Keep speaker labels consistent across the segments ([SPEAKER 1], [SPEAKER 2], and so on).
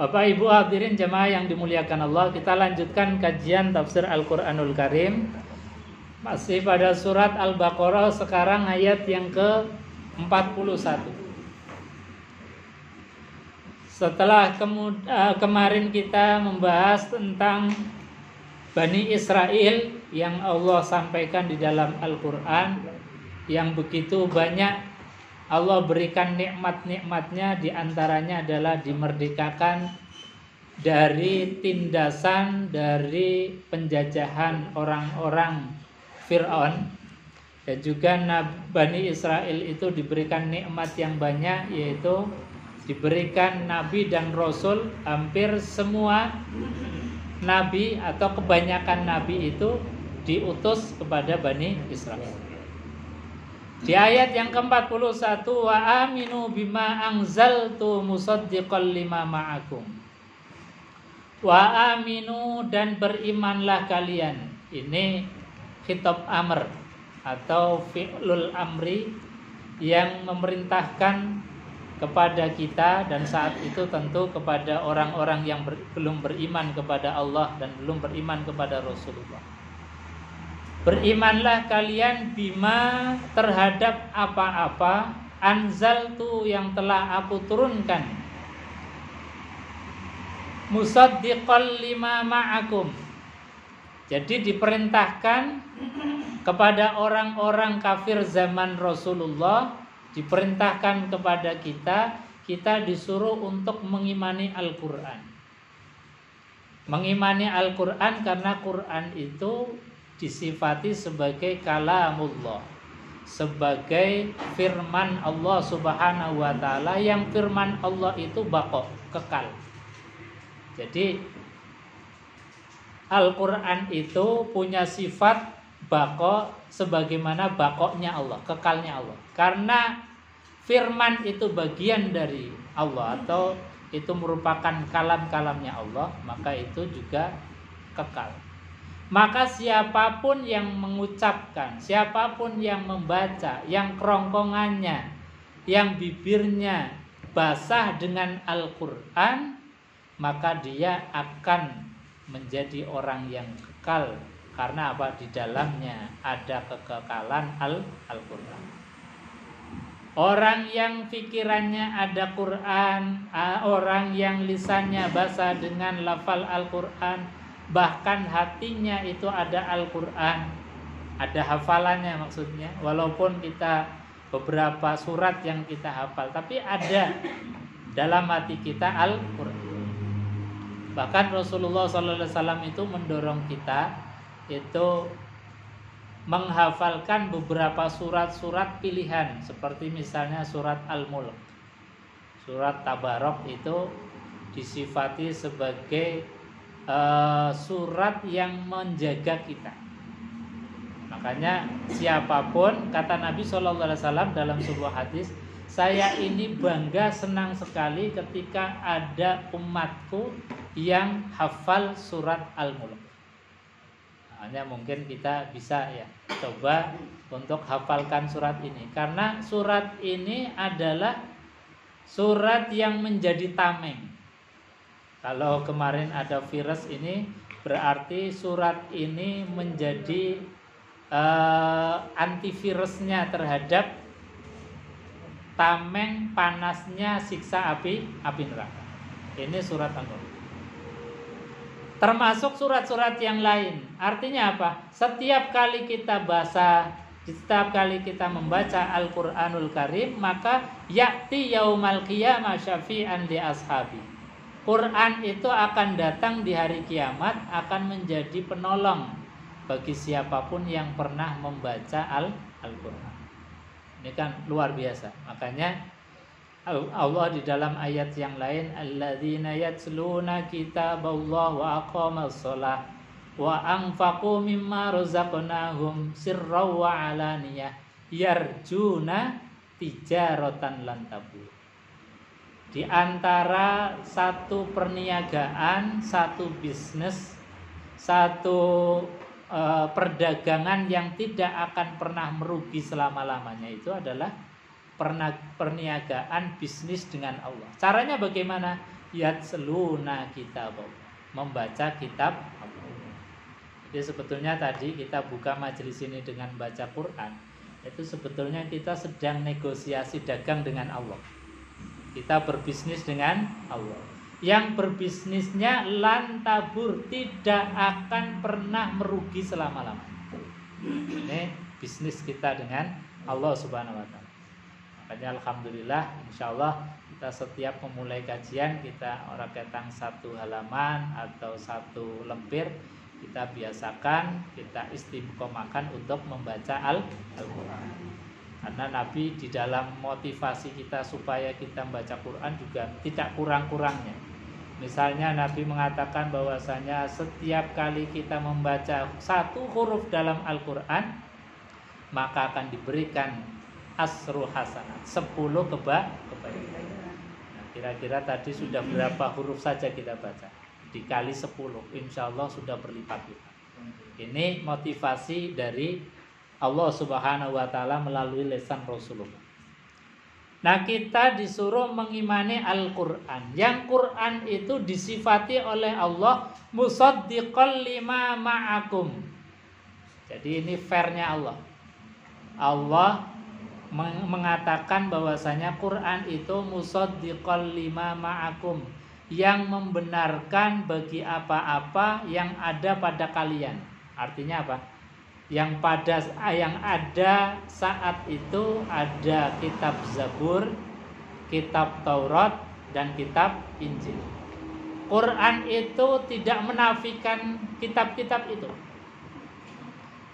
[SPEAKER 1] Bapak Ibu hadirin jemaah yang dimuliakan Allah, kita lanjutkan kajian tafsir Al-Qur'anul Karim. Masih pada surat Al-Baqarah, sekarang ayat yang ke-41. Setelah kemarin kita membahas tentang Bani Israel yang Allah sampaikan di dalam Al-Qur'an, yang begitu banyak Allah berikan nikmat-nikmatnya, diantaranya adalah dimerdekakan dari tindasan, dari penjajahan orang-orang Fir'aun. Dan juga Bani Israel itu diberikan nikmat yang banyak, yaitu diberikan nabi dan rasul. Hampir semua nabi atau kebanyakan nabi itu diutus kepada Bani Israel. Di ayat yang ke-41, wa aminu bima anzaltu musaddiqal lima ma'akum. Wa aminu, dan berimanlah kalian. Ini khitab amr atau fi'lul amri yang memerintahkan kepada kita, dan saat itu tentu kepada orang-orang yang belum beriman kepada Allah dan belum beriman kepada Rasulullah. Berimanlah kalian bima, terhadap apa-apa, anzaltu, yang telah aku turunkan, musaddiqal lima ma'akum. Jadi diperintahkan kepada orang-orang kafir zaman Rasulullah, diperintahkan kepada kita disuruh untuk mengimani Al-Quran. Mengimani Al-Quran karena Quran itu disifati sebagai kalamullah, sebagai firman Allah Subhanahu wa ta'ala, yang firman Allah itu baqo, kekal. Jadi Al-Quran itu punya sifat baqo sebagaimana baqonya Allah, kekalnya Allah. Karena firman itu bagian dari Allah atau itu merupakan kalam-kalamnya Allah, maka itu juga kekal. Maka siapapun yang mengucapkan, siapapun yang membaca, yang kerongkongannya, yang bibirnya basah dengan Al-Quran, maka dia akan menjadi orang yang kekal. Karena apa? Di dalamnya ada kekekalan Al-Quran. Orang yang pikirannya ada Quran, orang yang lisannya basah dengan lafal Al-Quran, bahkan hatinya itu ada Al-Quran, ada hafalannya maksudnya. Walaupun kita beberapa surat yang kita hafal, tapi ada dalam hati kita Al-Quran. Bahkan Rasulullah SAW itu mendorong kita itu menghafalkan beberapa surat-surat pilihan, seperti misalnya surat Al-Mulk. Surat Tabarok itu disifati sebagai surat yang menjaga kita. Makanya siapapun, kata Nabi SAW dalam sebuah hadis, saya ini bangga, senang sekali ketika ada umatku yang hafal surat Al-Mulk. Hanya mungkin kita bisa ya coba untuk hafalkan surat ini, karena surat ini adalah surat yang menjadi tameng. Kalau kemarin ada virus ini, berarti surat ini menjadi antivirusnya terhadap tameng panasnya siksa api neraka. Ini surat Al-Mulk. Termasuk surat-surat yang lain. Artinya apa? Setiap kali kita setiap kali kita membaca Al-Qur'anul Karim, maka ya'ti yaumal qiyamah syafi'an li ashabi. Quran itu akan datang di hari kiamat, akan menjadi penolong bagi siapapun yang pernah membaca Al-Quran. Ini kan luar biasa. Makanya Allah di dalam ayat yang lain, alladzina yatluna kitaballah wa aqamas shalah wa anfaqu mimma razaqnahum sirran wa alaniyah yarjuna tijaratan lan tabur. Di antara satu perniagaan, satu bisnis, satu perdagangan yang tidak akan pernah merugi selama-lamanya, itu adalah perniagaan bisnis dengan Allah. Caranya bagaimana? Yatsluna kitab, membaca kitab Allah. Jadi sebetulnya tadi kita buka majelis ini dengan baca Quran, itu sebetulnya kita sedang negosiasi dagang dengan Allah. Kita berbisnis dengan Allah. Yang berbisnisnya lantabur, tidak akan pernah merugi selama-lamanya. Ini bisnis kita dengan Allah Subhanahu wa taala. Makanya alhamdulillah, insyaallah kita setiap memulai kajian, kita orang ketang 1 halaman atau 1 lembar, kita biasakan, kita istiqomahkan untuk membaca Al-Quran. Karena Nabi di dalam motivasi kita supaya kita membaca Quran juga tidak kurang-kurangnya. Misalnya Nabi mengatakan bahwasanya setiap kali kita membaca 1 huruf dalam Al-Quran, maka akan diberikan asru hasanat, 10 kebaikan. Nah, kira-kira tadi sudah berapa huruf saja kita baca? Dikali 10, insya Allah sudah berlipat-lipat. Ini motivasi dari Allah Subhanahu wa taala melalui lisan Rasulullah. Nah, kita disuruh mengimani Al-Quran. Yang Quran itu disifati oleh Allah musaddiqal lima ma'akum. Jadi ini fairnya Allah. Allah mengatakan bahwasanya Quran itu musaddiqal lima ma'akum, yang membenarkan bagi apa-apa yang ada pada kalian. Artinya apa? Yang ada saat itu ada kitab Zabur, kitab Taurat, dan kitab Injil. Quran itu tidak menafikan kitab-kitab itu.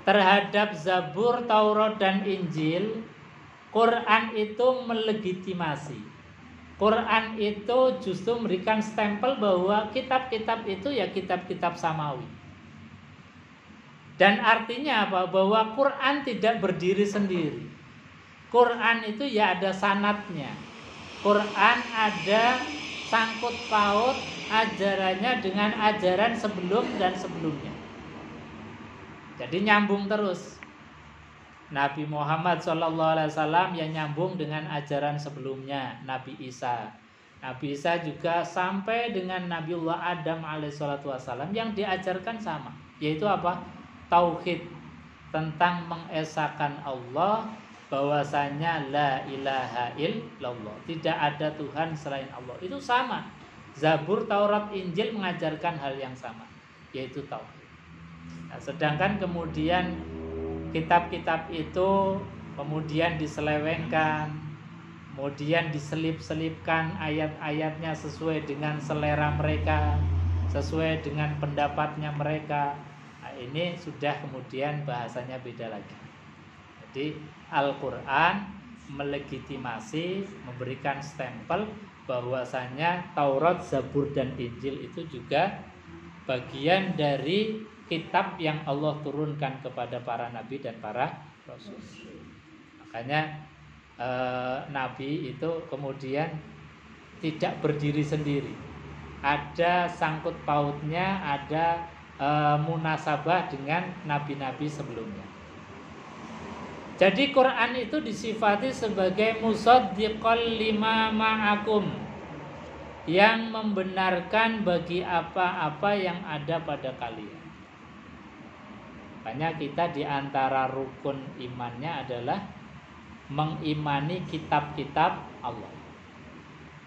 [SPEAKER 1] Terhadap Zabur, Taurat, dan Injil, Quran itu melegitimasi. Quran itu justru memberikan stempel bahwa kitab-kitab itu ya kitab-kitab samawi. Dan artinya apa? Bahwa Quran tidak berdiri sendiri. Quran itu ya ada sanadnya. Quran ada sangkut paut ajarannya dengan ajaran sebelum dan sebelumnya. Jadi nyambung terus. Nabi Muhammad SAW yang nyambung dengan ajaran sebelumnya, Nabi Isa. Nabi Isa juga sampai dengan Nabiullah Adam alaihissalam yang diajarkan sama, yaitu apa? Tauhid, tentang mengesahkan Allah, bahwasanya la ilaha illallah, tidak ada Tuhan selain Allah. Itu sama. Zabur, Taurat, Injil mengajarkan hal yang sama, yaitu tauhid. Nah, sedangkan kemudian kitab-kitab itu kemudian diselewengkan, kemudian diselip-selipkan ayat-ayatnya sesuai dengan selera mereka, sesuai dengan pendapatnya mereka. Ini sudah kemudian bahasanya beda lagi. Jadi Al-Quran melegitimasi, memberikan stempel bahwasanya Taurat, Zabur, dan Injil itu juga bagian dari kitab yang Allah turunkan kepada para nabi dan para rasul. Makanya nabi itu kemudian tidak berdiri sendiri. Ada sangkut pautnya, ada munasabah dengan nabi-nabi sebelumnya. Jadi Quran itu disifati sebagai musaddiqal lima ma'akum, yang membenarkan bagi apa-apa yang ada pada kalian. Makanya kita diantara rukun imannya adalah mengimani kitab-kitab Allah.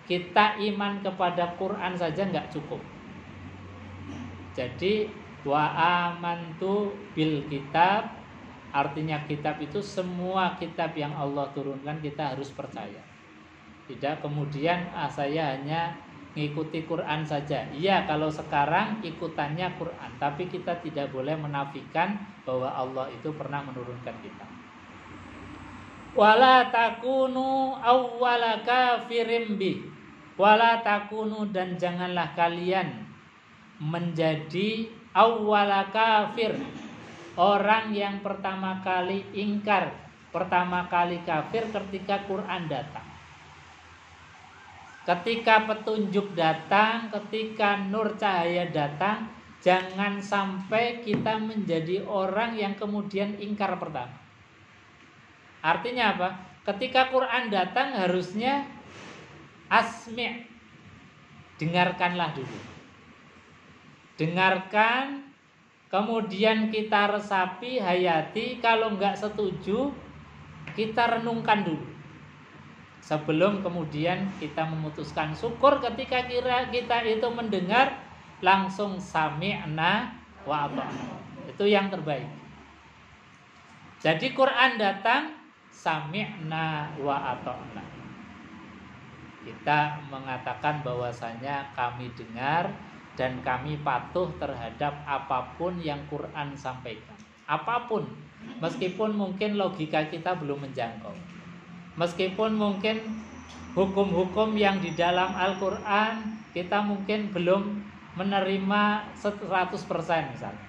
[SPEAKER 1] Kita iman kepada Quran saja nggak cukup. Jadi wa amantu bil kitab, artinya kitab itu semua kitab yang Allah turunkan kita harus percaya. Tidak kemudian saya hanya mengikuti Quran saja. Iya, kalau sekarang ikutannya Quran, tapi kita tidak boleh menafikan bahwa Allah itu pernah menurunkan kitab. Wala takunu awwala kafirin bi, wala takunu, dan janganlah kalian menjadi awwala kafir, orang yang pertama kali ingkar, pertama kali kafir ketika Quran datang. Ketika petunjuk datang, ketika nur cahaya datang, jangan sampai kita menjadi orang yang kemudian ingkar pertama. Artinya apa? Ketika Quran datang harusnya asmi', dengarkanlah dulu. Dengarkan, kemudian kita resapi, hayati. Kalau nggak setuju, kita renungkan dulu sebelum kemudian kita memutuskan. Syukur ketika kita itu mendengar langsung sami'na wa ata'na. Itu yang terbaik. Jadi Quran datang sami'na wa ata'na. Kita mengatakan bahwasanya kami dengar dan kami patuh terhadap apapun yang Quran sampaikan. Apapun, meskipun mungkin logika kita belum menjangkau. Meskipun mungkin hukum-hukum yang di dalam Al-Quran kita mungkin belum menerima 100% misalnya.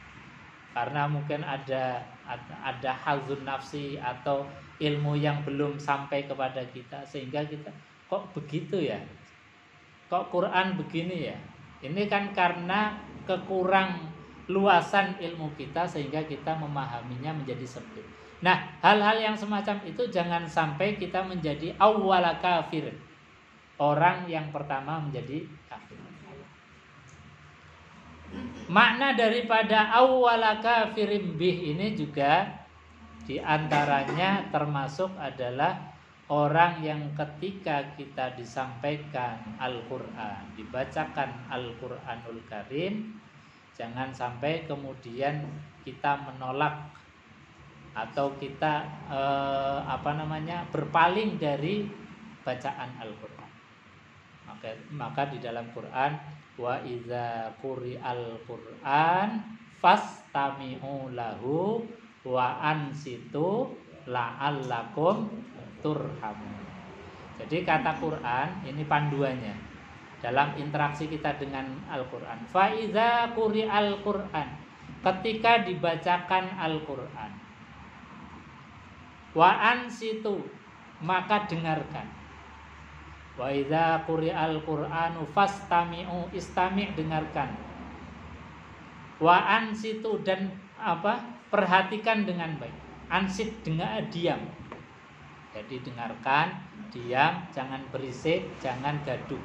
[SPEAKER 1] Karena mungkin ada hazun nafsi atau ilmu yang belum sampai kepada kita, sehingga kita kok begitu ya? Kok Quran begini ya? Ini kan karena kekurang luasan ilmu kita sehingga kita memahaminya menjadi sempit. Nah, hal-hal yang semacam itu jangan sampai kita menjadi awwala kafir. Orang yang pertama menjadi kafir. Makna daripada awwala kafirin bih ini juga diantaranya termasuk adalah orang yang ketika kita disampaikan Al-Quran, dibacakan Al-Quranul Karim, jangan sampai kemudian kita menolak atau kita berpaling dari bacaan Al-Quran. Maka di dalam Quran, wa idza quri'al Quran fastami'u lahu wa ansitu la'allakum turhamun. Jadi kata Quran ini panduannya dalam interaksi kita dengan Al-Quran. Fa idza quri'al Quran, ketika dibacakan Al-Quran, wa ansitu, maka dengarkan. Wa idza quri'al Qur'anu fastami'u, istami', dengarkan. Wa ansitu, dan perhatikan dengan baik. Ansit, dengar, diam. Jadi dengarkan, diam, jangan berisik, jangan gaduh.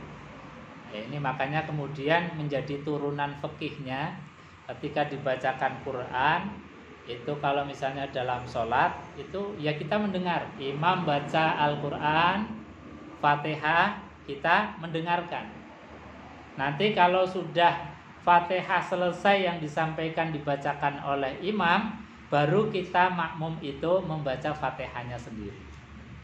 [SPEAKER 1] Ya, ini makanya kemudian menjadi turunan fikihnya ketika dibacakan Quran. Itu kalau misalnya dalam sholat itu ya kita mendengar imam baca Al-Quran Fatihah, kita mendengarkan. Nanti kalau sudah Fatihah selesai yang disampaikan dibacakan oleh imam, baru kita makmum itu membaca Fatihahnya sendiri.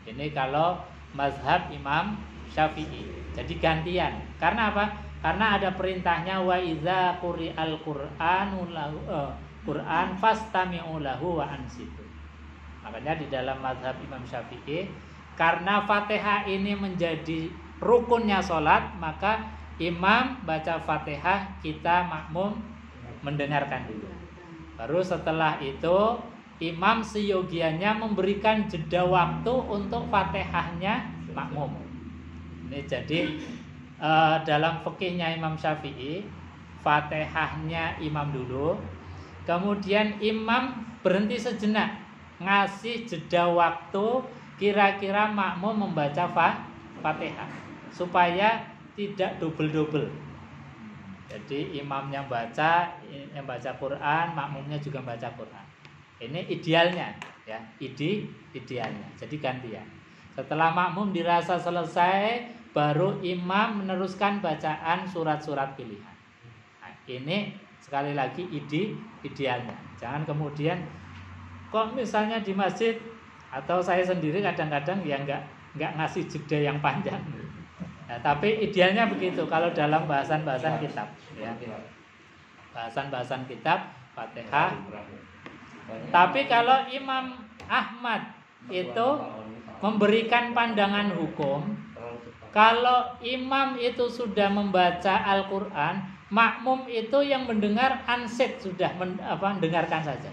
[SPEAKER 1] Ini kalau mazhab Imam Syafi'i. Jadi gantian. Karena apa? Karena ada perintahnya wa idza quri'al Quran fastami'u lahu wa ansitu. Makanya di dalam mazhab Imam Syafi'i, karena Fatihah ini menjadi rukunnya sholat, maka imam baca Fatihah, kita makmum mendengarkan dulu. Baru setelah itu imam seyogianya memberikan jeda waktu untuk Fatihahnya makmum. Ini jadi dalam fikihnya Imam Syafi'i, Fatihahnya imam dulu, kemudian imam berhenti sejenak, ngasih jeda waktu kira-kira makmum membaca Fatihah supaya tidak double-double. Jadi imamnya baca Quran, makmumnya juga baca Quran. Ini idealnya ya, idealnya. Jadi gantian. Setelah makmum dirasa selesai, baru imam meneruskan bacaan surat-surat pilihan. Nah, ini sekali lagi idealnya. Jangan kemudian kok misalnya di masjid atau saya sendiri kadang-kadang ya nggak ngasih jeda yang panjang. Nah, tapi idealnya begitu kalau dalam bahasan-bahasan kitab, ya. Bahasan-bahasan kitab Fatihah. Tapi kalau Imam Ahmad itu memberikan pandangan hukum, kalau imam itu sudah membaca Al-Quran, makmum itu yang mendengar ansit, sudah mendengarkan saja.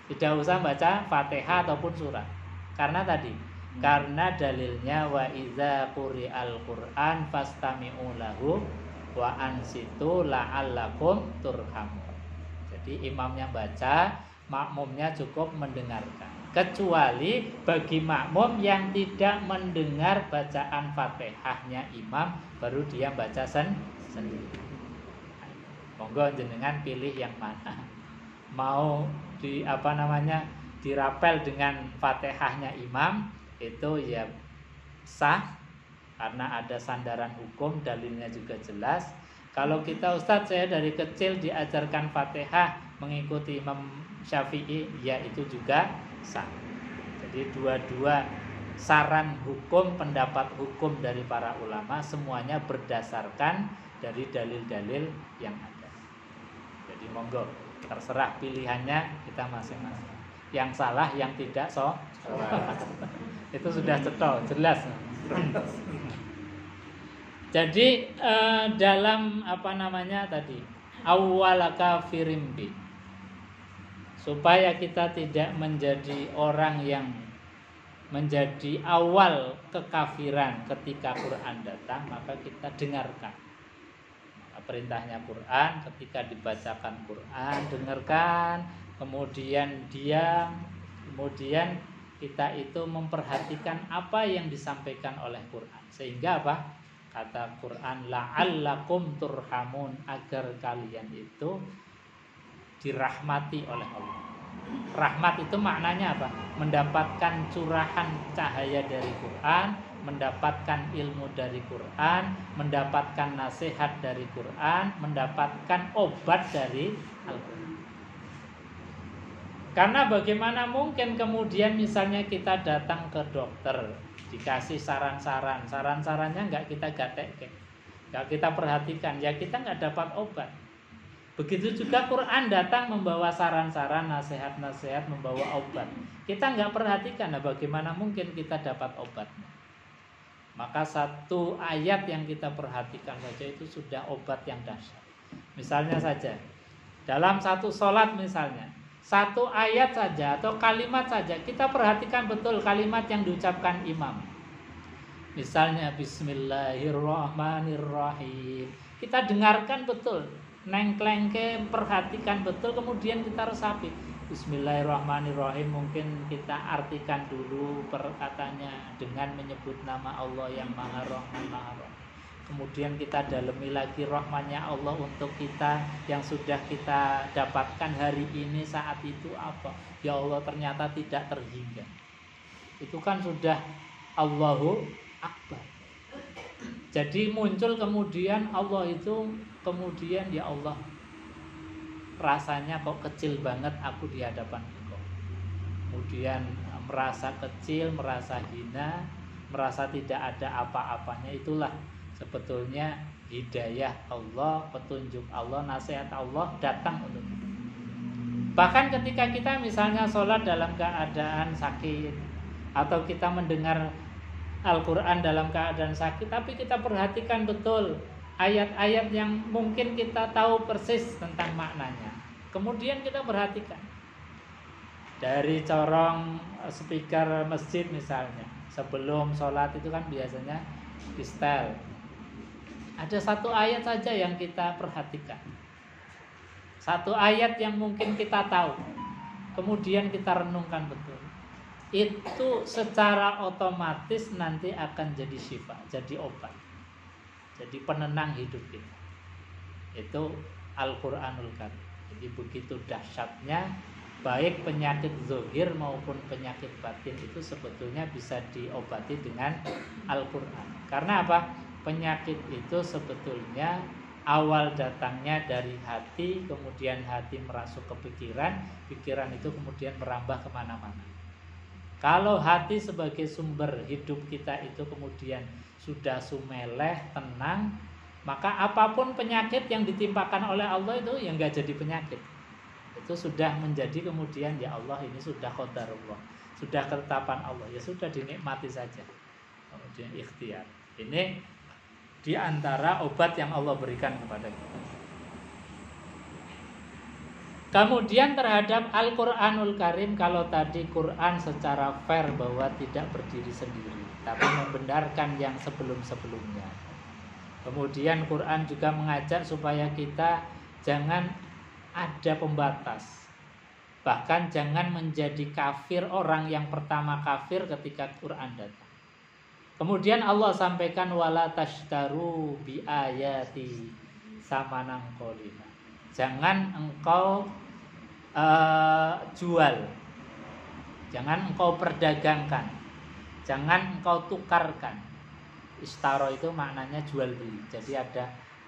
[SPEAKER 1] Tidak usah baca Fatihah ataupun surat. Karena dalilnya wa idza quri'al Qur'an fastami'u lahu wa ansitu la'allakum turhamun. Jadi imamnya baca, makmumnya cukup mendengarkan. kecuali bagi makmum yang tidak mendengar bacaan Fatihahnya imam baru dia baca sendiri. Monggo jenengan pilih yang mana. Mau dirapel dengan Fatihahnya imam itu ya sah karena ada sandaran hukum, dalilnya juga jelas. Kalau kita Ustadz, saya dari kecil diajarkan Fatihah mengikuti Imam Syafi'i, ya itu juga sah. Jadi dua-dua saran hukum, pendapat hukum dari para ulama semuanya berdasarkan dari dalil-dalil yang ada. Jadi monggo, terserah pilihannya kita masing-masing. Yang salah, yang tidak itu sudah cetol, jelas. Jadi dalam tadi awwalaka firimbi, supaya kita tidak menjadi orang yang menjadi awal kekafiran ketika Quran datang, maka kita dengarkan perintahnya Quran. Ketika dibacakan Quran, dengarkan, kemudian diam, kemudian kita itu memperhatikan apa yang disampaikan oleh Quran, sehingga apa? Kata Quran, la'allakum turhamun, agar kalian itu dirahmati oleh Allah. Rahmat itu maknanya apa? Mendapatkan curahan cahaya dari Quran, mendapatkan ilmu dari Quran, mendapatkan nasihat dari Quran, mendapatkan obat dari Al-Quran. Karena bagaimana mungkin kemudian misalnya kita datang ke dokter, dikasih saran-sarannya nggak kita gatek, nggak kita perhatikan, ya kita nggak dapat obat. Begitu juga Quran datang membawa saran-saran, nasihat-nasihat, membawa obat. Kita nggak perhatikan, nah bagaimana mungkin kita dapat obatnya? Maka satu ayat yang kita perhatikan saja itu sudah obat yang dahsyat. Misalnya saja, dalam satu sholat misalnya, satu ayat saja atau kalimat saja kita perhatikan betul kalimat yang diucapkan imam. Misalnya Bismillahirrahmanirrahim, kita dengarkan betul, nengklengke, perhatikan betul, kemudian kita resapi. Bismillahirrahmanirrahim mungkin kita artikan dulu perkataannya dengan menyebut nama Allah yang Maha Rahman Maha Rahim. Kemudian kita dalami lagi rahmannya Allah untuk kita yang sudah kita dapatkan hari ini, saat itu apa? Ya Allah, ternyata tidak terhingga. Itu kan sudah Allahu Akbar. Jadi muncul kemudian Allah itu, kemudian ya Allah, rasanya kok kecil banget aku di hadapan Engkau. Kemudian merasa kecil, merasa hina, merasa tidak ada apa-apanya. Itulah sebetulnya hidayah Allah, petunjuk Allah, nasihat Allah datang untuk kita. Bahkan ketika kita misalnya sholat dalam keadaan sakit, atau kita mendengar Al-Quran dalam keadaan sakit, tapi kita perhatikan betul ayat-ayat yang mungkin kita tahu persis tentang maknanya. Kemudian kita perhatikan dari corong speaker masjid misalnya, sebelum sholat itu kan biasanya di setel. Ada satu ayat saja yang kita perhatikan, satu ayat yang mungkin kita tahu, kemudian kita renungkan betul, itu secara otomatis nanti akan jadi syifa, jadi obat, jadi penenang hidup kita. Itu Al-Quranul Karim. Jadi begitu dahsyatnya, baik penyakit zahir maupun penyakit batin itu sebetulnya bisa diobati dengan Al-Quran. Karena apa? Penyakit itu sebetulnya awal datangnya dari hati, kemudian hati merasuk ke pikiran, pikiran itu kemudian merambah kemana-mana. Kalau hati sebagai sumber hidup kita itu kemudian sudah sumeleh, tenang, maka apapun penyakit yang ditimpakan oleh Allah itu yang gak jadi penyakit. Itu sudah menjadi kemudian ya Allah, ini sudah qadarullah, sudah ketetapan Allah, ya sudah dinikmati saja. Kemudian ikhtiar. Ini di antara obat yang Allah berikan kepada kita. Kemudian terhadap Al-Quranul Karim, kalau tadi Quran secara fair bahwa tidak berdiri sendiri, tapi membenarkan yang sebelum-sebelumnya. Kemudian Quran juga mengajak supaya kita jangan ada pembatas. Bahkan jangan menjadi kafir orang yang pertama kafir ketika Quran datang. Kemudian Allah sampaikan wala tashtaru bi ayati samanan qalila. Jangan engkau jual. Jangan engkau perdagangkan. Jangan engkau tukarkan. Istaro itu maknanya jual beli. Jadi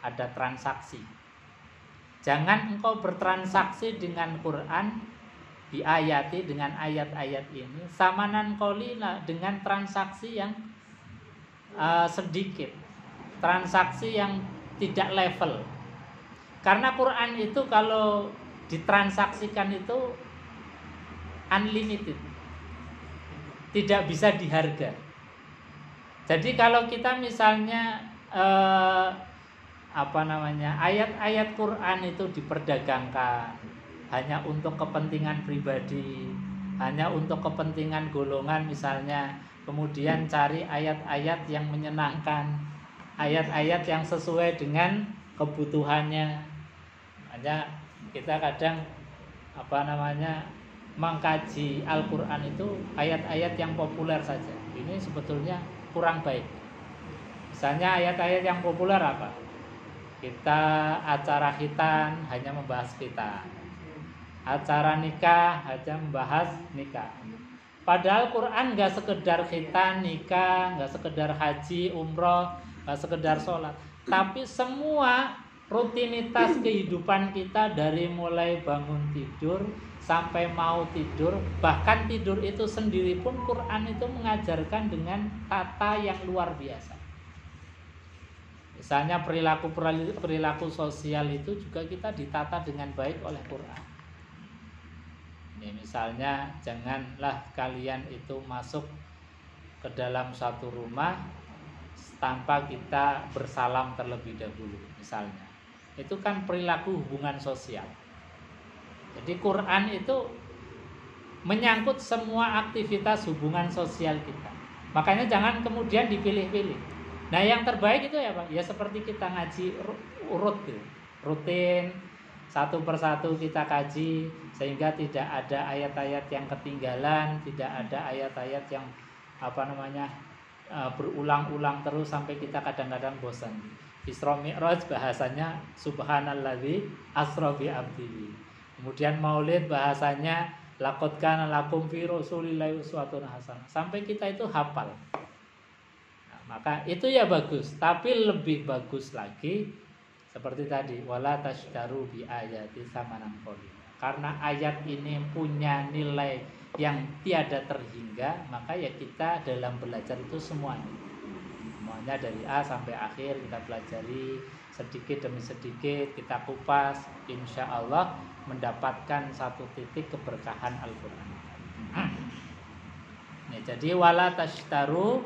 [SPEAKER 1] ada transaksi. Jangan engkau bertransaksi dengan Quran diayati dengan ayat-ayat ini samanan qalila, dengan transaksi yang sedikit, transaksi yang tidak level. Karena Quran itu kalau ditransaksikan itu unlimited, tidak bisa diharga. Jadi kalau kita misalnya ayat-ayat Quran itu diperdagangkan hanya untuk kepentingan pribadi, hanya untuk kepentingan golongan misalnya, kemudian cari ayat-ayat yang menyenangkan, ayat-ayat yang sesuai dengan kebutuhannya. Hanya kita kadang mengkaji Al-Quran itu ayat-ayat yang populer saja. Ini sebetulnya kurang baik. Misalnya ayat-ayat yang populer apa? Kita acara khitan hanya membahas khitan, acara nikah hanya membahas nikah. Padahal Quran gak sekedar khitan, nikah, gak sekedar haji, umroh, gak sekedar sholat, tapi semua rutinitas kehidupan kita dari mulai bangun tidur sampai mau tidur, bahkan tidur itu sendiri pun Quran itu mengajarkan dengan tata yang luar biasa. Misalnya perilaku sosial itu juga kita ditata dengan baik oleh Quran. Ini misalnya janganlah kalian itu masuk ke dalam satu rumah tanpa kita bersalam terlebih dahulu misalnya. Itu kan perilaku hubungan sosial. Jadi Quran itu menyangkut semua aktivitas hubungan sosial kita. Makanya jangan kemudian dipilih-pilih. Nah yang terbaik itu ya Pak, ya seperti kita ngaji rutin, satu persatu kita kaji, sehingga tidak ada ayat-ayat yang ketinggalan, tidak ada ayat-ayat yang berulang-ulang terus sampai kita kadang-kadang bosan. Isra Mi'raj bahasanya subhanalladzi asra bi abdihi. Kemudian Maulid bahasanya laqad kana lakum fi rasulillahi uswatun hasanah. Sampai kita itu hafal. Nah, maka itu ya bagus, tapi lebih bagus lagi seperti tadi wala tashtaru bi ayati samanan qalil. Karena ayat ini punya nilai yang tiada terhingga, maka ya kita dalam belajar itu semuanya dari A sampai akhir kita pelajari sedikit demi sedikit, kita kupas, insya Allah mendapatkan satu titik keberkahan Al-Quran. Nah, jadi wala tashtaru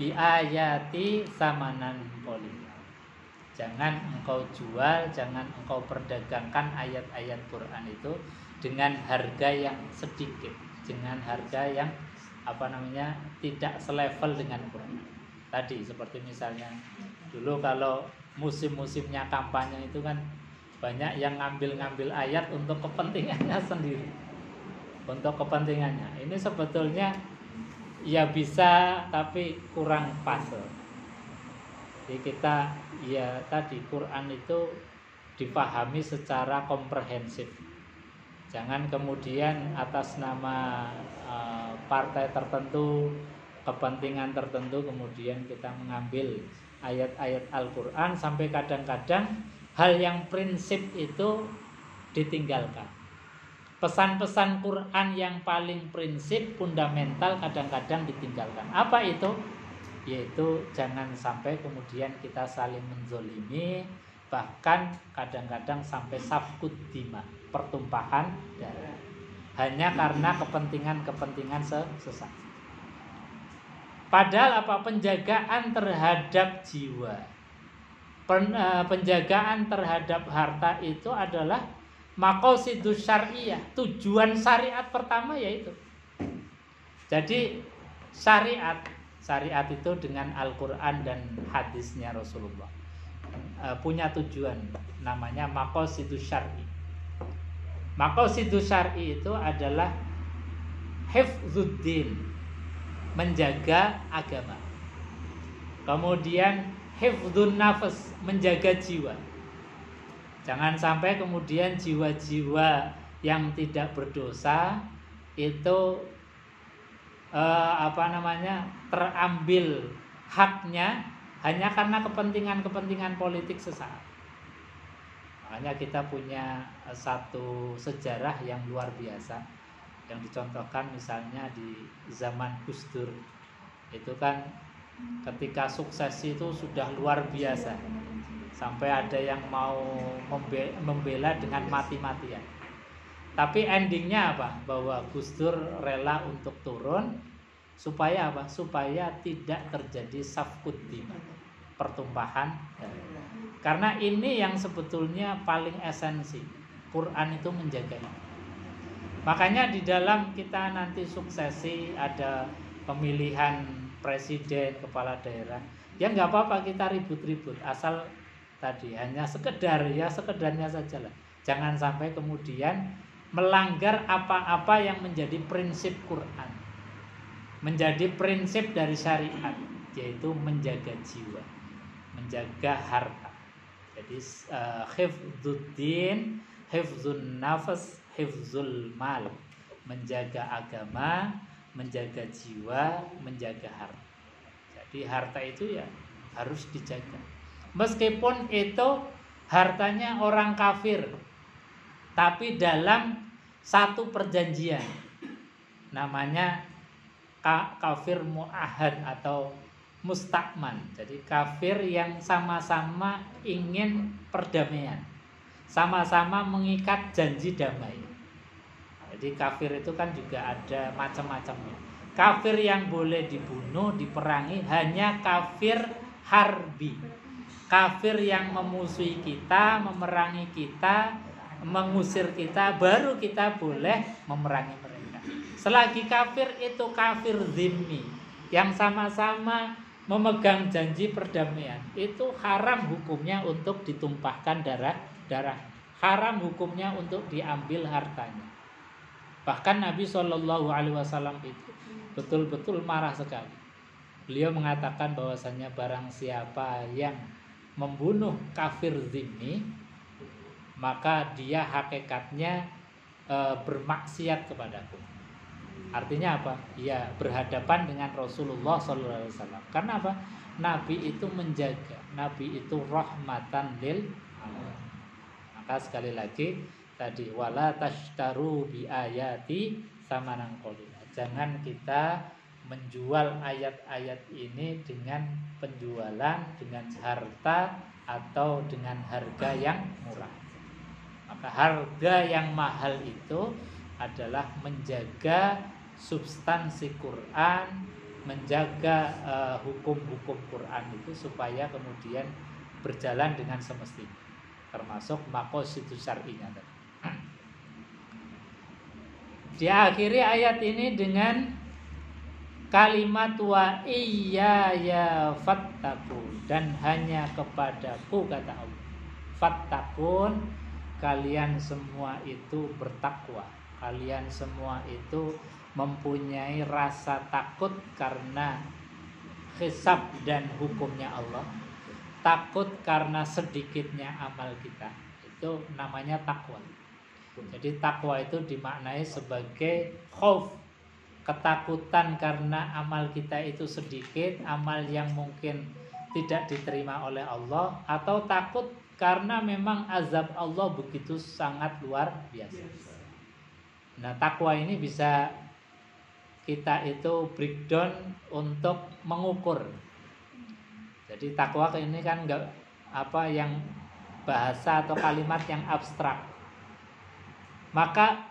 [SPEAKER 1] bi ayati samanan qalil. Jangan engkau jual, jangan engkau perdagangkan ayat-ayat Quran itu dengan harga yang sedikit, dengan harga yang tidak selevel dengan Quran. Tadi seperti misalnya dulu kalau musim-musimnya kampanye itu kan banyak yang ngambil ayat untuk kepentingannya sendiri, untuk kepentingannya. Ini sebetulnya ya bisa tapi kurang pas. Jadi kita ya tadi Quran itu dipahami secara komprehensif. Jangan kemudian atas nama partai tertentu, kepentingan tertentu kemudian kita mengambil ayat-ayat Al-Quran sampai kadang-kadang hal yang prinsip itu ditinggalkan. Pesan-pesan Quran yang paling prinsip, fundamental kadang-kadang ditinggalkan. Apa itu? Yaitu jangan sampai kemudian kita saling menzolimi, bahkan kadang-kadang sampai safkut dima, pertumpahan darah, hanya karena kepentingan sesaat. Padahal penjagaan terhadap jiwa, penjagaan terhadap harta itu adalah maqasidus syariah, tujuan syariat pertama yaitu. Jadi syariat itu dengan Al-Quran dan hadisnya Rasulullah punya tujuan namanya maqasidus syar'i. Maqasidu syar'i itu adalah hifdzuddin, menjaga agama. Kemudian hifdzun nafas, menjaga jiwa. Jangan sampai kemudian jiwa-jiwa yang tidak berdosa itu terambil haknya hanya karena kepentingan-kepentingan politik sesaat. Makanya kita punya satu sejarah yang luar biasa yang dicontohkan misalnya di zaman Gus Dur. Itu kan ketika sukses itu sudah luar biasa, sampai ada yang mau membela dengan mati-matian. Tapi endingnya apa? Bahwa Gus Dur rela untuk turun supaya apa? Supaya tidak terjadi safkud dima, pertumpahan darah. Karena ini yang sebetulnya paling esensi. Quran itu menjaga ini. Makanya di dalam kita nanti suksesi, ada pemilihan presiden, kepala daerah, ya nggak apa-apa kita ribut-ribut, asal tadi hanya sekedarnya sajalah. Jangan sampai kemudian melanggar apa-apa yang menjadi prinsip Quran, menjadi prinsip dari syariat, yaitu menjaga jiwa, menjaga harta. Jadi hifdzuddin, hifdzun nafas, hifdzul mal, menjaga agama, menjaga jiwa, menjaga harta. Jadi harta itu ya harus dijaga. Meskipun itu hartanya orang kafir, tapi dalam satu perjanjian, namanya kafir mu'ahad atau mustakman. Jadi kafir yang sama-sama ingin perdamaian, sama-sama mengikat janji damai. Jadi kafir itu kan juga ada macam-macamnya. Kafir yang boleh dibunuh, diperangi hanya kafir harbi. Kafir yang memusuhi kita, memerangi kita, mengusir kita, baru kita boleh memerangi mereka. Selagi kafir itu kafir zimmi, yang sama-sama memegang janji perdamaian, itu haram hukumnya untuk ditumpahkan darah, haram hukumnya untuk diambil hartanya. Bahkan Nabi SAW itu betul-betul marah sekali. Beliau mengatakan bahwasanya barang siapa yang membunuh kafir zimmi, maka dia hakikatnya bermaksiat kepadaku. Artinya apa? Ya berhadapan dengan Rasulullah SAW. Karena apa? Nabi itu menjaga, Nabi itu rahmatan lil alamin. Maka sekali lagi tadi wala tashtaru bi ayati samanan qalila. Jangan kita menjual ayat-ayat ini dengan penjualan dengan harta atau dengan harga yang murah. Maka harga yang mahal itu adalah menjaga substansi Quran, menjaga hukum-hukum Quran itu supaya kemudian berjalan dengan semestinya, termasuk maqasidus syar'inya. Diakhiri ayat ini dengan kalimat wa iyaya fattaqun, dan hanya kepadaku kata Allah. Fattaqun, kalian semua itu bertakwa. Kalian semua itu mempunyai rasa takut karena hisab dan hukumnya Allah. Takut karena sedikitnya amal kita. Itu namanya takwa. Jadi takwa itu dimaknai sebagai khauf, ketakutan karena amal kita itu sedikit, amal yang mungkin tidak diterima oleh Allah, atau takut karena memang azab Allah begitu sangat luar biasa. Nah, takwa ini bisa kita itu breakdown untuk mengukur. Jadi takwa ini kan enggak apa yang bahasa atau kalimat yang abstrak. Maka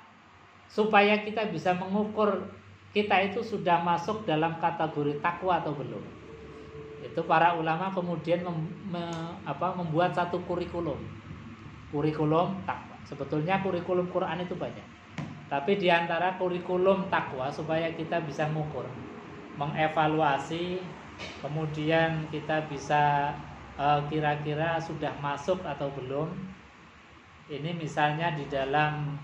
[SPEAKER 1] supaya kita bisa mengukur kita itu sudah masuk dalam kategori takwa atau belum, itu para ulama kemudian membuat satu kurikulum takwa. Sebetulnya kurikulum Quran itu banyak, tapi diantara kurikulum takwa supaya kita bisa mengukur, mengevaluasi, kemudian kita bisa kira-kira sudah masuk atau belum. Ini misalnya di dalam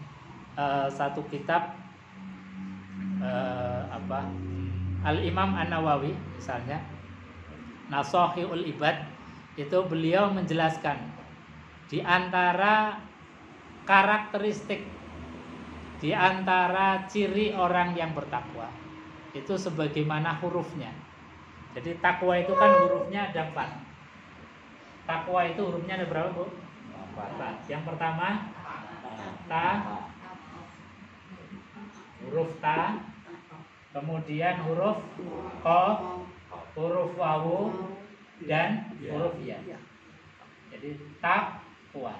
[SPEAKER 1] satu kitab Al-Imam An-Nawawi misalnya, Nasahihul Ibad, itu beliau menjelaskan di antara karakteristik, di antara ciri orang yang bertakwa itu sebagaimana hurufnya. Jadi takwa itu kan hurufnya ada 4. Takwa itu hurufnya ada berapa, Bu? 4. Yang pertama ta, huruf ta, kemudian huruf ko, huruf wawu, dan huruf ya. Jadi takwa.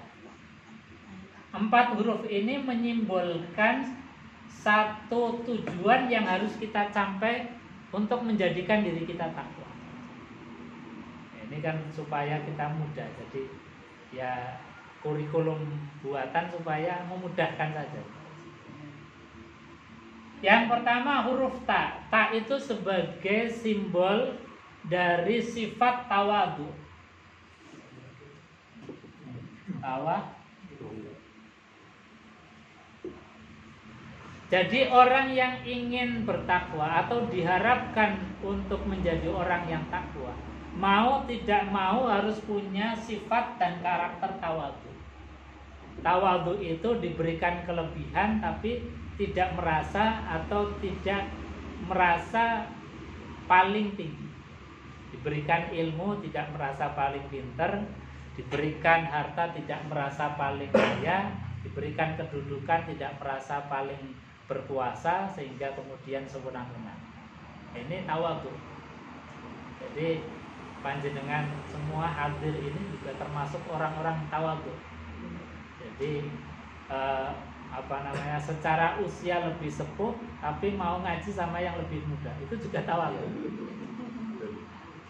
[SPEAKER 1] 4 huruf ini menyimbolkan satu tujuan yang harus kita capai untuk menjadikan diri kita takwa. Ini kan supaya kita mudah. Jadi ya kurikulum buatan supaya memudahkan saja. Yang pertama huruf ta. Ta itu sebagai simbol dari sifat tawadu. Jadi orang yang ingin bertakwa atau diharapkan untuk menjadi orang yang takwa, mau tidak mau harus punya sifat dan karakter tawadu. Tawadu itu diberikan kelebihan tapi tidak merasa atau tidak merasa paling tinggi. Diberikan ilmu tidak merasa paling pintar, diberikan harta tidak merasa paling kaya, diberikan kedudukan tidak merasa paling berkuasa sehingga kemudian sewenang-wenang. Ini tawadu. Jadi panjenengan semua hadir ini juga termasuk orang-orang tawadu. Jadi secara usia lebih sepuh tapi mau ngaji sama yang lebih muda, itu juga tawadu.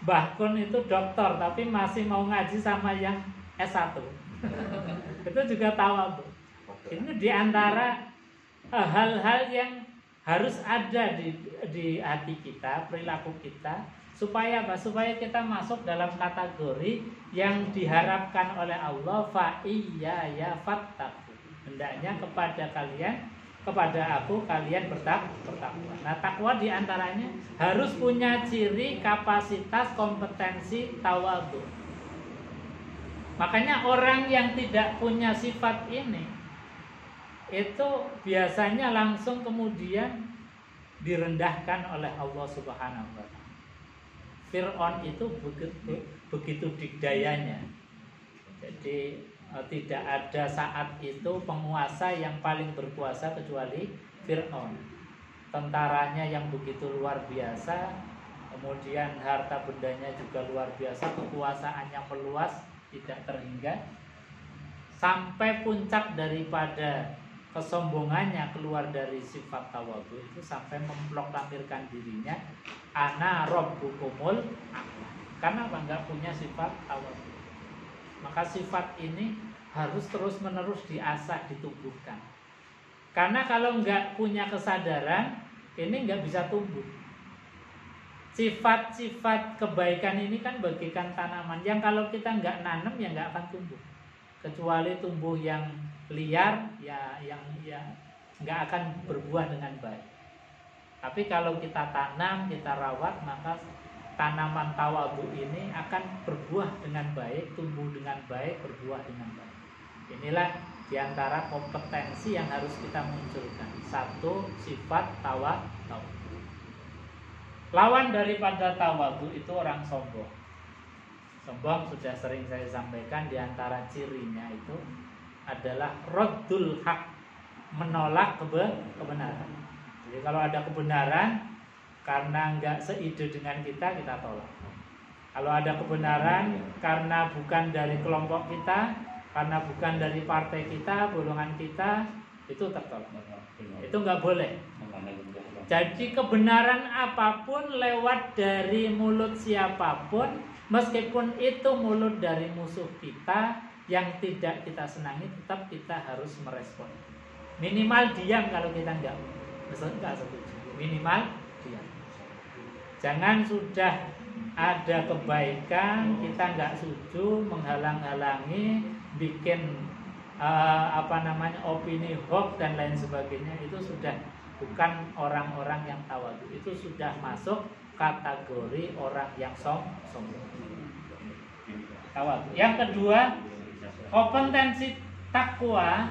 [SPEAKER 1] Bahkan itu dokter tapi masih mau ngaji sama yang S1. Itu juga tawadu. Ini diantara hal-hal yang harus ada di hati kita, perilaku kita, supaya apa? Supaya kita masuk dalam kategori yang diharapkan oleh Allah, fa iyaya fattaqu. Hendaknya kepada aku kalian bertakwa. Nah, takwa diantaranya harus punya ciri, kapasitas, kompetensi tawadhu. Makanya orang yang tidak punya sifat ini itu biasanya langsung kemudian direndahkan oleh Allah Subhanahu wa taala. Fir'aun itu begitu digdayanya. Jadi tidak ada saat itu penguasa yang paling berkuasa kecuali Fir'aun. Tentaranya yang begitu luar biasa, kemudian harta bendanya juga luar biasa, kekuasaannya meluas tidak terhingga, sampai puncak daripada kesombongannya keluar dari sifat tawadhu itu sampai memproklamirkan dirinya ana rabbukumul a'la. Karena apa? Enggak punya sifat tawadhu. Maka sifat ini harus terus-menerus diasah, ditumbuhkan. Karena kalau enggak punya kesadaran, ini enggak bisa tumbuh. Sifat-sifat kebaikan ini kan bagikan tanaman yang kalau kita enggak nanam ya enggak akan tumbuh. Kecuali tumbuh yang liar yang enggak akan berbuah dengan baik. Tapi kalau kita tanam, kita rawat, maka tanaman tawadhu ini akan berbuah dengan baik, tumbuh dengan baik, berbuah dengan baik. Inilah diantara kompetensi yang harus kita munculkan. Satu, sifat tawadhu. Lawan daripada tawadhu itu orang sombong. Sombong sudah sering saya sampaikan, diantara cirinya itu adalah raddul haq, menolak kebenaran. Jadi kalau ada kebenaran, karena enggak seide dengan kita tolak. Kalau ada kebenaran karena bukan dari kelompok kita, karena bukan dari partai kita, golongan kita, itu tertolak. Itu enggak boleh. Jadi kebenaran apapun lewat dari mulut siapapun, meskipun itu mulut dari musuh kita yang tidak kita senangi, tetap kita harus merespon. Minimal diam kalau kita enggak setuju. Minimal diam. Jangan sudah ada kebaikan kita enggak setuju, menghalang-halangi, bikin opini hoax dan lain sebagainya, itu sudah bukan orang-orang yang tawadhu, itu sudah masuk kategori orang yang sombong. Tawadhu. Yang kedua, kompetensi takwa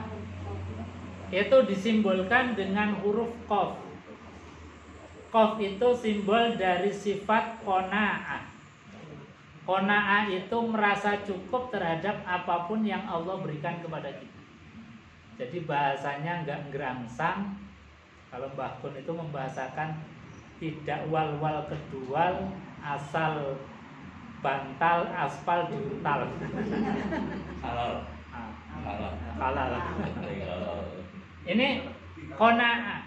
[SPEAKER 1] itu disimbolkan dengan huruf qaf. Qaf itu simbol dari sifat qanaah. Qanaah itu merasa cukup terhadap apapun yang Allah berikan kepada kita. Jadi bahasanya enggak ngerangsang. Kalau Mbah Kun itu membahasakan tidak wal-wal kedual, asal bantal aspal diuntal.
[SPEAKER 2] Halal.
[SPEAKER 1] Halal. Ini qanaah.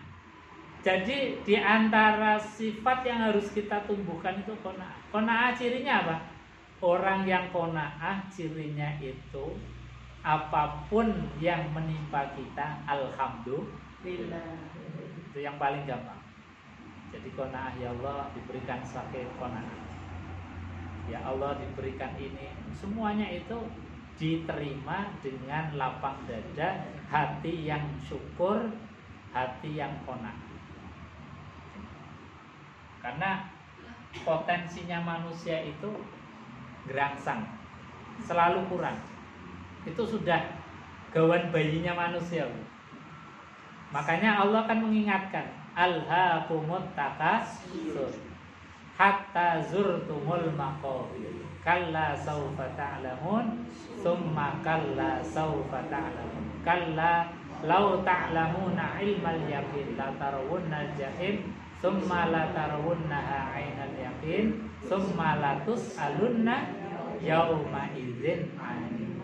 [SPEAKER 1] Jadi di antara sifat yang harus kita tumbuhkan itu qanaah. Qanaah cirinya apa? Orang yang qanaah cirinya itu apapun yang menimpa kita, alhamdulillah. Itu yang paling gampang. Jadi qanaah, ya Allah diberikan sakit, qanaah. Ya Allah diberikan ini, semuanya itu diterima dengan lapang dada, hati yang syukur, hati yang qanaah. Karena potensinya manusia itu gerangsang, selalu kurang. Itu sudah gawan bayinya manusia. Makanya Allah kan mengingatkan, alhaakumut takatsur hatta zurtumul maqabir kalla saufa ta'lamun tsumma kalla saufa ta'lamun kalla law ta'lamuna ilmal yaqin la tarawunnal jahim tsumma la tarawunnaha 'ainal yaqin tsumma la tus'alunna yauma idzin 'anil.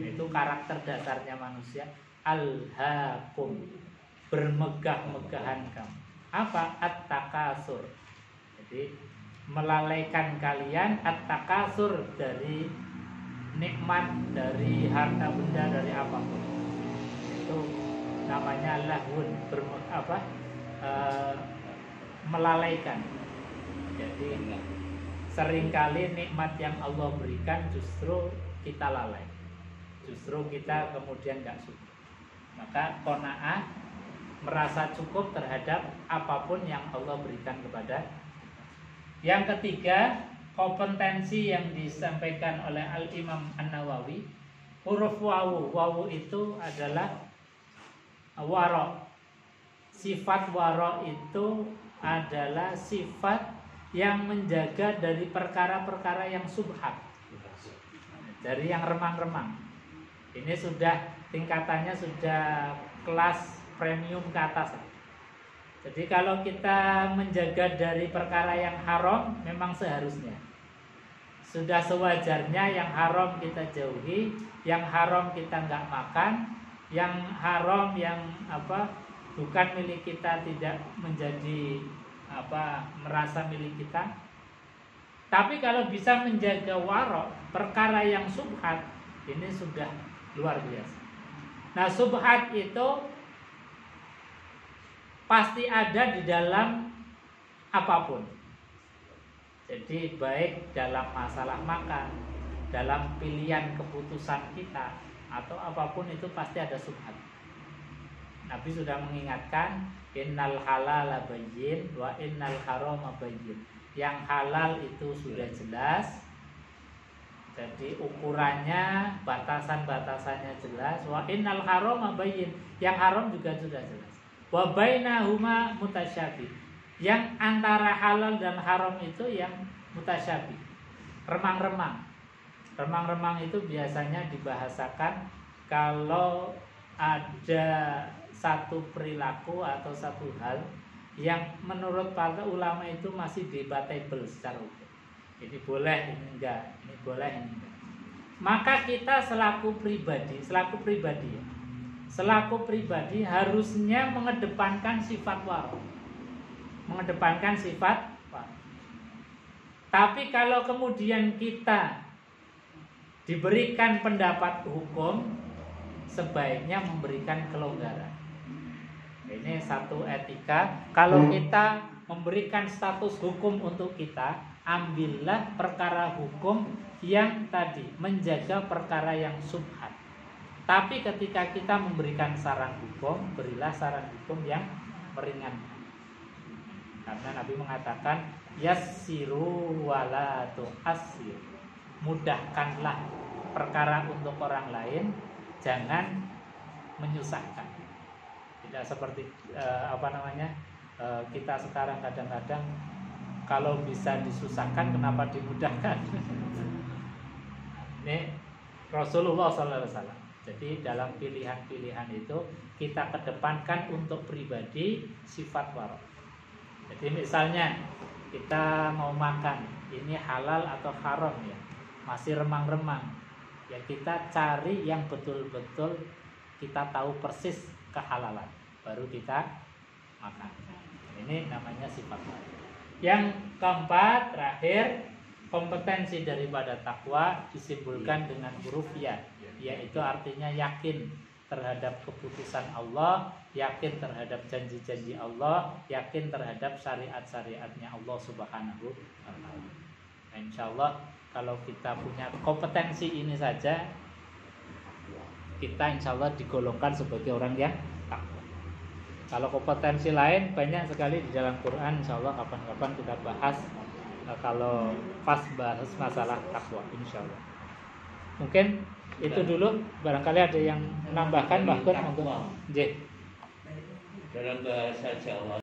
[SPEAKER 1] Itu karakter dasarnya manusia, alhaakum, bermegah-megahan kamu. Apa? At-takasur. Jadi melalaikan kalian, at-takasur, dari nikmat, dari harta benda, dari apapun. Itu namanya lahun, melalaikan. Jadi seringkali nikmat yang Allah berikan justru kita lalai, justru kita kemudian gak syukur. Maka qanaah, merasa cukup terhadap apapun yang Allah berikan kepada. Yang ketiga, kompetensi yang disampaikan oleh Al-Imam An-Nawawi, huruf wawu. Wawu itu adalah wara. Sifat wara itu adalah sifat yang menjaga dari perkara-perkara yang subhat, dari yang remang-remang. Ini sudah tingkatannya sudah kelas premium ke atas. Jadi kalau kita menjaga dari perkara yang haram, memang seharusnya sudah sewajarnya yang haram kita jauhi, yang haram kita nggak makan, yang haram yang bukan milik kita tidak menjadi merasa milik kita. Tapi kalau bisa menjaga wara, perkara yang subhat, ini sudah luar biasa. Nah, subhat itu pasti ada di dalam apapun. Jadi baik dalam masalah makan, dalam pilihan keputusan kita, atau apapun itu pasti ada subhat. Nabi sudah mengingatkan, innal halala bayyin wa innal harama bayyin. Yang halal itu sudah jelas, jadi ukurannya, batasan-batasannya jelas. Wa innal harama bayyin, yang haram juga sudah jelas. Wa bainahuma mutasyabih, yang antara halal dan haram itu yang mutasyabih, remang-remang. Remang-remang itu biasanya dibahasakan kalau ada satu perilaku atau satu hal yang menurut para ulama itu masih debatable secara hukum. Ini boleh, ini enggak, ini boleh, ini enggak. Maka kita selaku pribadi harusnya mengedepankan sifat wara. Mengedepankan sifat wara. Tapi kalau kemudian kita diberikan pendapat hukum, sebaiknya memberikan kelonggaran. Ini satu etika. Kalau kita memberikan status hukum untuk kita, ambillah perkara hukum yang tadi menjaga perkara yang subhat. Tapi ketika kita memberikan saran hukum, berilah saran hukum yang meringankan. Karena Nabi mengatakan yassiru wala tu'assir. Mudahkanlah perkara untuk orang lain, jangan menyusahkan. Tidak seperti kita sekarang kadang-kadang kalau bisa disusahkan kenapa dimudahkan? Ini Rasulullah SAW. Jadi dalam pilihan-pilihan itu kita kedepankan untuk pribadi sifat wara. Jadi misalnya kita mau makan, ini halal atau haram ya, masih remang-remang, ya kita cari yang betul-betul kita tahu persis kehalalan, baru kita makan. Ini namanya sifat wara. Yang keempat, terakhir, kompetensi daripada takwa disimpulkan dengan huruf ya, yaitu artinya yakin terhadap keputusan Allah, yakin terhadap janji-janji Allah, yakin terhadap syariat-syariatnya Allah Subhanahu wa ta'ala. Nah, insyaallah kalau kita punya kompetensi ini saja, kita insyaallah digolongkan sebagai orang yang takwa. Kalau kompetensi lain banyak sekali di dalam Quran, insyaallah kapan-kapan kita bahas kalau pas bahas masalah takwa insyaallah. Mungkin itu dulu, barangkali ada yang menambahkan bahkan untuk
[SPEAKER 2] dalam bahasa Jawa